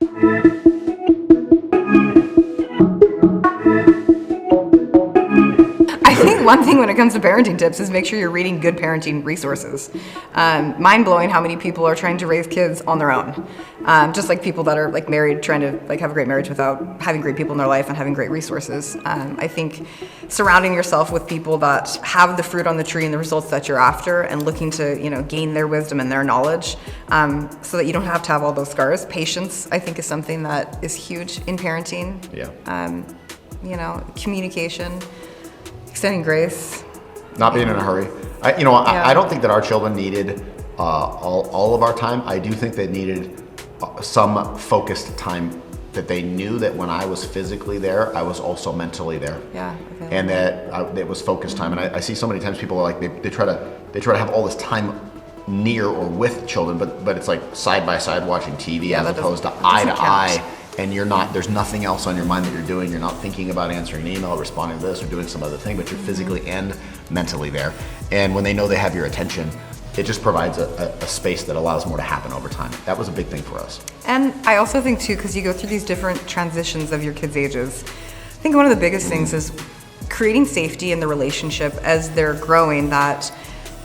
I think one thing when it comes to parenting tips is make sure you're reading good parenting resources. Mind-blowing how many people are trying to raise kids on their own. Just like people that are like married, trying to like have a great marriage without having great people in their life and having great resources. I think surrounding yourself with people that have the fruit on the tree and the results that you're after, and looking to, you know, gain their wisdom and their knowledge, so that you don't have to have all those scars. Patience, I think, is something that is huge in parenting. Yeah. You know, communication, extending grace. Not being in a hurry. I don't think that our children needed all of our time. I do think they needed some focused time, that they knew that when I was physically there, I was also mentally there. Yeah. Okay. And that it was focused time. And I see so many times people are like, they try to have all this time near or with children, but it's like side by side watching TV, as opposed to eye to eye. And there's nothing else on your mind that you're doing. You're not thinking about answering an email, responding to this, or doing some other thing, but you're physically and mentally there. And when they know they have your attention, it just provides a space that allows more to happen over time. That was a big thing for us. And I also think too, because you go through these different transitions of your kids' ages, I think one of the biggest things is creating safety in the relationship as they're growing, that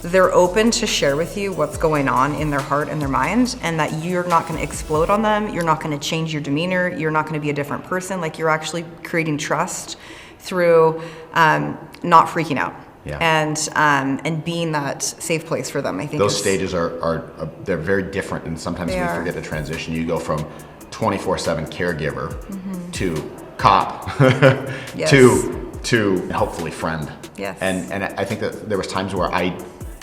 they're open to share with you what's going on in their heart and their mind, and that you're not going to explode on them. You're not going to change your demeanor. You're not going to be a different person. Like, you're actually creating trust through not freaking out. Yeah. And being that safe place for them. I think those stages are they're very different, and sometimes we forget the transition. You go from 24/7 caregiver to cop yes. to hopefully friend. Yes. And I think that there was times where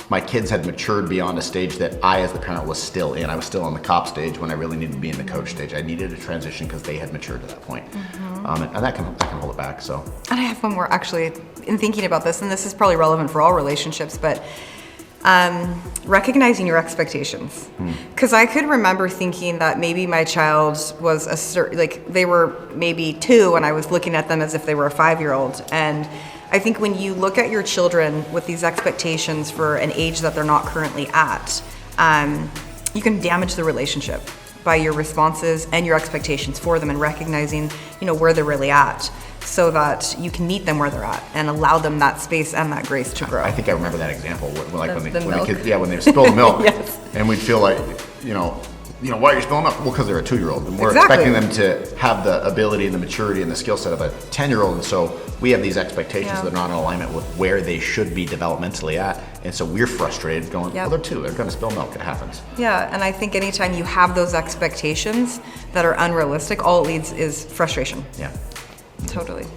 my kids had matured beyond a stage that I, as the parent, was still in. I was still on the cop stage when I really needed to be in the coach stage. I needed a transition because they had matured to that point. And that can hold it back. So. And I have one more, actually, in thinking about this, and this is probably relevant for all relationships, but recognizing your expectations. Because I could remember thinking that maybe my child was they were maybe 2 and I was looking at them as if they were a 5-year-old. And I think when you look at your children with these expectations for an age that they're not currently at, you can damage the relationship by your responses and your expectations for them, and recognizing, you know, where they're really at, so that you can meet them where they're at and allow them that space and that grace to grow. I think I remember that example, when they spill the milk, yes. And we'd feel like, why are you spilling milk? Well, because they're a 2-year-old, and we're expecting them to have the ability and the maturity and the skill set of a 10-year-old, and so we have these expectations that are not in alignment with where they should be developmentally at, and so we're frustrated, going, well, they're 2, they're going to spill milk, it happens. Yeah, and I think anytime you have those expectations that are unrealistic, all it leads is frustration. Yeah. Totally.